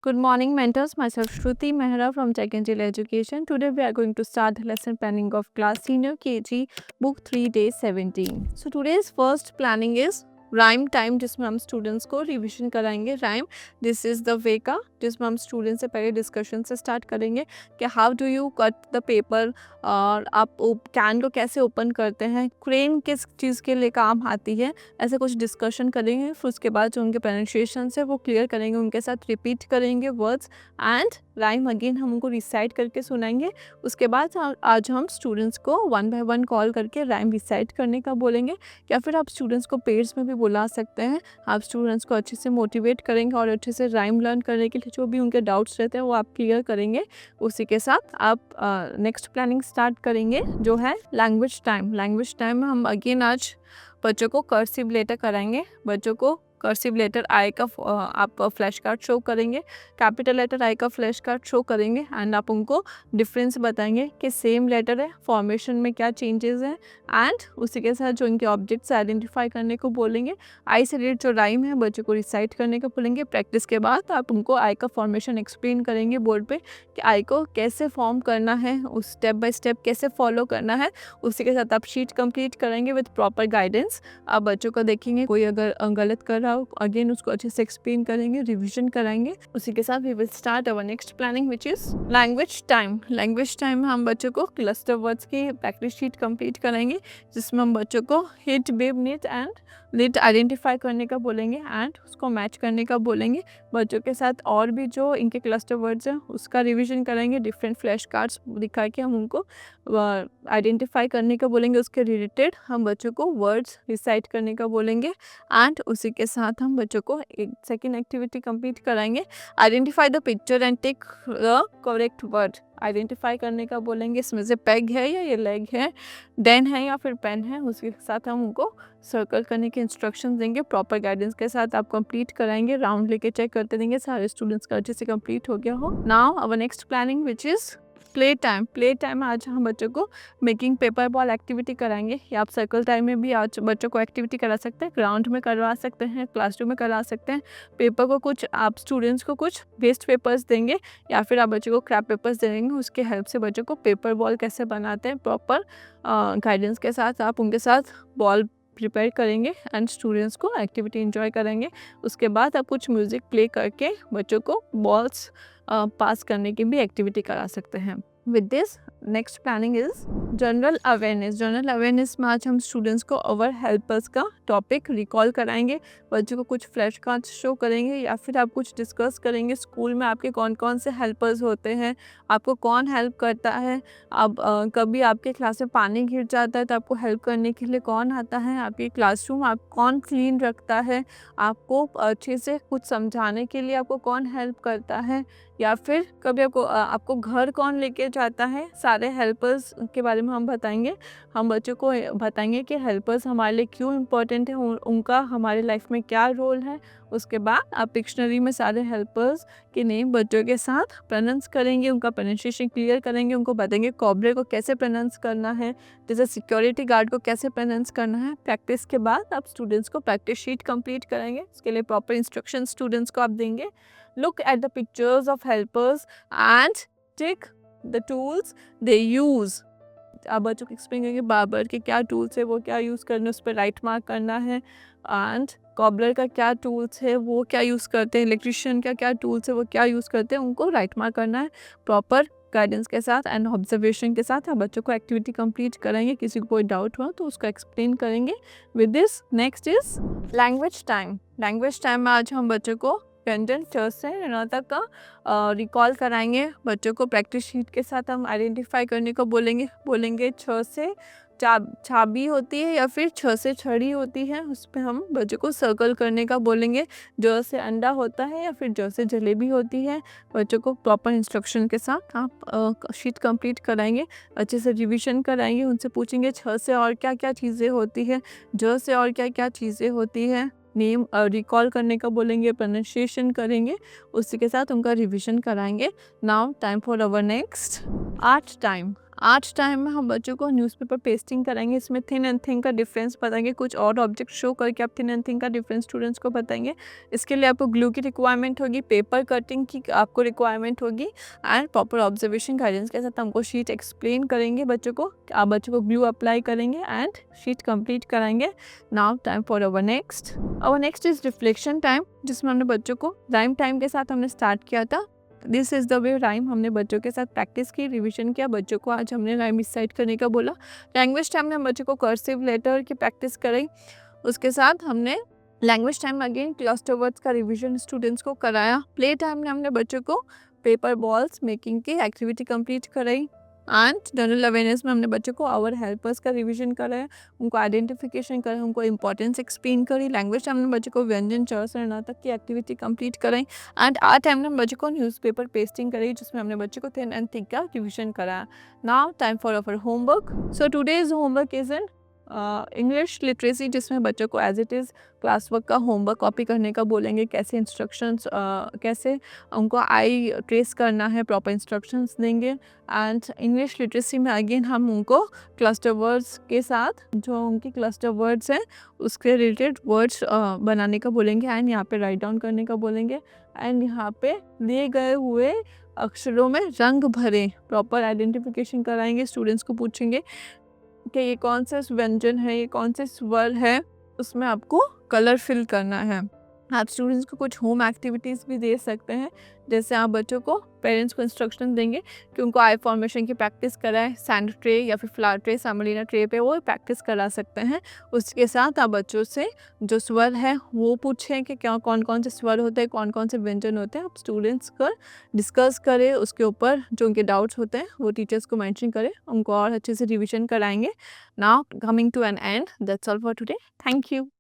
Good morning, mentors. Myself Shruti Mehra from Tech Angel Education. Today we are going to start the lesson planning of class senior KG book 3 day 17. So today's first planning is rhyme time, जिसमें हम students को revision कराएंगे rhyme. This is the way का, जिसमें हम students से पहले discussion से स्टार्ट करेंगे कि how do you cut the paper, और आप कैन को कैसे ओपन करते हैं, क्रेन किस चीज़ के लिए काम आती है, ऐसे कुछ डिस्कशन करेंगे. फिर उसके बाद जो उनके प्रोनाउंसिएशन है वो क्लियर करेंगे, उनके साथ रिपीट करेंगे वर्ड्स एंड राइम अगेन हम उनको रिसाइट करके सुनाएंगे. उसके बाद आज हम स्टूडेंट्स को 1 बाय 1 कॉल करके राइम रिसाइट करने का बोलेंगे, या फिर आप स्टूडेंट्स को पेयर्स में भी बुला सकते हैं. आप स्टूडेंट्स को अच्छे से मोटिवेट करेंगे और अच्छे से राइम लर्न करने के लिए जो भी उनके डाउट्स रहते हैं वो आप क्लियर करेंगे. उसी के साथ आप नेक्स्ट प्लानिंग स्टार्ट करेंगे, जो है लैंग्वेज टाइम. लैंग्वेज टाइम में हम अगेन आज बच्चों को कर्सिव लेटर कराएंगे. बच्चों को कर्सिव लेटर आई का आप फ्लैश कार्ड शो करेंगे, कैपिटल लेटर आई का फ्लैश कार्ड शो करेंगे एंड आप उनको डिफरेंस बताएंगे कि सेम लेटर है, फॉर्मेशन में क्या चेंजेस हैं, एंड उसी के साथ जो इनके ऑब्जेक्ट्स आइडेंटिफाई करने को बोलेंगे. आई से रिलेटेड जो राइम है बच्चों को रिसाइट करने को बोलेंगे. प्रैक्टिस के बाद आप उनको आई का फॉर्मेशन एक्सप्लेन करेंगे बोर्ड पे कि आई को कैसे फॉर्म करना है, उस स्टेप बाय स्टेप कैसे फॉलो करना है. उसी के साथ आप शीट कंप्लीट करेंगे विद प्रॉपर गाइडेंस. आप बच्चों को देखेंगे कोई अगर गलत कर रहा हो, अगेन उसको अच्छे से एक्सप्लेन करेंगे, रिवीजन कराएंगे. उसी के साथ we will start our next planning which is language time. Language time में हम बच्चों को क्लस्टर वर्ड्स की प्रैक्टिस शीट कंप्लीट कराएंगे, जिसमें हम बच्चों को hit, bib, nit and lit identify करने का बोलेंगे एंड उसको मैच करने का बोलेंगे. बच्चों के साथ और भी जो इनके क्लस्टर वर्ड्स हैं उसका रिवीजन कराएंगे. डिफरेंट फ्लैश कार्ड्स दिखा के हम उनको आइडेंटिफाई करने का बोलेंगे. उसके रिलेटेड हम बच्चों को वर्ड्स रिसाइट करने का बोलेंगे एंड उसी के साथ हम बच्चों को एक सेकेंड एक्टिविटी कंप्लीट कराएंगे. Identify the picture and take the correct word. Identify करने का बोलेंगे, इसमें से पेग है या ये लेग है, डेन है या फिर पेन है. उसके साथ हम उनको सर्कल करने के इंस्ट्रक्शंस देंगे. प्रॉपर गाइडेंस के साथ आप कंप्लीट कराएंगे, राउंड लेके चेक करते देंगे सारे स्टूडेंट्स का अच्छे से कंप्लीट हो गया हो. Now our next planning which is play time. Play time में आज हम बच्चों को मेकिंग पेपर बॉल एक्टिविटी कराएंगे, या आप सर्कल टाइम में भी आज बच्चों को एक्टिविटी करा सकते हैं. ग्राउंड में करवा सकते हैं, क्लासरूम में करा सकते हैं. पेपर को कुछ आप स्टूडेंट्स को कुछ वेस्ट पेपर्स देंगे, या फिर आप बच्चों को क्रैप पेपर्स दे देंगे. उसके हेल्प से बच्चों को पेपर बॉल कैसे बनाते हैं प्रॉपर गाइडेंस के साथ आप उनके साथ बॉल प्रिपेयर करेंगे एंड स्टूडेंट्स को एक्टिविटी एंजॉय करेंगे. उसके बाद आप कुछ म्यूज़िक प्ले करके बच्चों को बॉल्स पास करने की भी एक्टिविटी करा सकते हैं. With this next planning is general awareness. General awareness में आज हम स्टूडेंट्स को अवर हेल्पर्स का टॉपिक रिकॉल कराएंगे. बच्चों को कुछ फ्लैश कार्ड्स शो करेंगे, या फिर आप कुछ डिस्कस करेंगे स्कूल में आपके कौन कौन से हेल्पर्स होते हैं, आपको कौन हेल्प करता है. अब कभी आपके क्लास में पानी गिर जाता है तो आपको हेल्प करने के लिए कौन आता है, आपके क्लासरूम आप कौन क्लीन रखता है, आपको अच्छे से कुछ समझाने के लिए आपको कौन हेल्प करता है, या फिर कभी आपको घर कौन लेके जाता है. सारे हेल्पर्स के बारे में हम बताएंगे. हम बच्चों को बताएंगे कि हेल्पर्स हमारे लिए क्यों इम्पोर्टेंट है, उनका हमारे लाइफ में क्या रोल है. उसके बाद आप डिक्शनरी में सारे हेल्पर्स के नेम बच्चों के साथ प्रोनाउंस करेंगे, उनका प्रोनाउंसिएशन क्लियर करेंगे, उनको बताएंगे कॉब्रे को कैसे प्रोनाउंस करना है, जैसे सिक्योरिटी गार्ड को कैसे प्रोनाउंस करना है. प्रैक्टिस के बाद आप स्टूडेंट्स को प्रैक्टिस शीट कंप्लीट कराएंगे. उसके लिए प्रॉपर इंस्ट्रक्शन स्टूडेंट्स को आप देंगे. Look at the pictures of helpers and tick the tools they use. आप बच्चों को एक्सप्लेन करेंगे बार्बर के क्या टूल्स है, वो क्या यूज़ करना है, उस पर राइट मार्क करना है. एंड कॉबलर का क्या टूल्स है, वो क्या यूज़ करते हैं, इलेक्ट्रिशियन का क्या टूल्स है, वो क्या यूज़ करते हैं, उनको राइट मार्क करना है. प्रॉपर गाइडेंस के साथ एंड ऑब्जर्वेशन के साथ आप बच्चों को एक्टिविटी कंप्लीट कराएंगे. किसी को कोई डाउट हुआ तो उसको एक्सप्लेन करेंगे. With this next is language time. Language time में आज हम बच्चों को कंटेंट च से न तक का रिकॉल कराएंगे. बच्चों को प्रैक्टिस शीट के साथ हम आइडेंटिफाई करने को बोलेंगे छ से चाबी होती है या फिर छ से छड़ी होती है, उस पर हम बच्चों को सर्कल करने का बोलेंगे. ज से अंडा होता है या फिर ज से जलेबी होती है. बच्चों को प्रॉपर इंस्ट्रक्शन के साथ आप शीट कंप्लीट कराएंगे, अच्छे से रिवीजन कराएंगे. उनसे पूछेंगे छ से और क्या क्या चीज़ें होती है, ज से और क्या क्या चीज़ें होती है. नेम रिकॉल करने का बोलेंगे, प्रोनाउंसिएशन करेंगे, उसी के साथ उनका रिवीजन कराएंगे. Now time for our next art time. आज टाइम में हम बच्चों को न्यूज़पेपर पेस्टिंग कराएंगे। इसमें थिन एंड थिन का डिफरेंस बताएंगे, कुछ और ऑब्जेक्ट शो करके आप थिन एंड थिन का डिफरेंस स्टूडेंट्स को बताएंगे। इसके लिए आपको ग्लू की रिक्वायरमेंट होगी, पेपर कटिंग की आपको रिक्वायरमेंट होगी एंड प्रॉपर ऑब्जर्वेशन गाइडेंस के साथ हमको शीट एक्सप्लेन करेंगे बच्चों को। आप बच्चों को ग्लू अप्लाई करेंगे एंड शीट कंप्लीट कराएंगे। Now time for our next is reflection time, जिसमें हमने बच्चों को राइम टाइम के साथ हमने स्टार्ट किया था। This is the way rhyme हमने बच्चों के साथ प्रैक्टिस की, रिवीजन किया। बच्चों को आज हमने राइम रिसाइट करने का बोला। लैंग्वेज टाइम में हम बच्चों को कर्सिव लेटर की प्रैक्टिस कराई। उसके साथ हमने लैंग्वेज टाइम में अगेन क्लस्टर वर्ड्स का रिवीजन स्टूडेंट्स को कराया। प्ले टाइम में हमने बच्चों को पेपर बॉल्स मेकिंग की एक्टिविटी कंप्लीट कराई। एंड जनरल अवेयरनेस में हमने बच्चों को आवर हेल्पर्स का रिवीजन कराया, उनको आइडेंटिफिकेशन कराया, उनको इंपॉर्टेंस एक्सप्लेन करी। लैंग्वेज टाइम में बच्चों को व्यंजन चर से नाटक की एक्टिविटी कंप्लीट कराई। एंड आर्ट टाइम में हम बच्चों को न्यूज़पेपर पेस्टिंग कराई, जिसमें हमने बच्चों को थिन एंड थिक का रिवीजन कराया। Now time for our homework. So today's homework is in English literacy, जिसमें बच्चों को as it is class work का होमवर्क कॉपी करने का बोलेंगे, कैसे इंस्ट्रक्शंस कैसे उनको आई ट्रेस करना है, प्रॉपर इंस्ट्रक्शंस देंगे। एंड इंग्लिश लिटरेसी में अगेन हम उनको क्लस्टर वर्ड्स के साथ जो उनकी क्लस्टर वर्ड्स हैं उसके रिलेटेड वर्ड्स बनाने का बोलेंगे एंड यहाँ पे राइट डाउन करने का बोलेंगे। एंड यहाँ पे दिए गए हुए अक्षरों में रंग भरें, प्रॉपर आइडेंटिफिकेशन कराएंगे। स्टूडेंट्स को पूछेंगे कि ये कौन सा व्यंजन है, ये कौन से स्वर है, उसमें आपको कलर फिल करना है। आप स्टूडेंट्स को कुछ होम एक्टिविटीज़ भी दे सकते हैं, जैसे आप बच्चों को पेरेंट्स को इंस्ट्रक्शन देंगे कि उनको आई फॉर्मेशन की प्रैक्टिस कराएं, सैंड ट्रे या फिर फ्लावर ट्रे, सेमोलिना ट्रे पे वो प्रैक्टिस करा सकते हैं। उसके साथ आप बच्चों से जो स्वर है वो पूछें कि क्या कौन कौन से स्वर होते हैं, कौन कौन से व्यंजन होते हैं। आप स्टूडेंट्स को डिस्कस करें, उसके ऊपर जो उनके डाउट्स होते हैं वो टीचर्स को मेंशन करें, उनको और अच्छे से रिविजन कराएंगे। Now coming to an end, that's all for today. Thank you.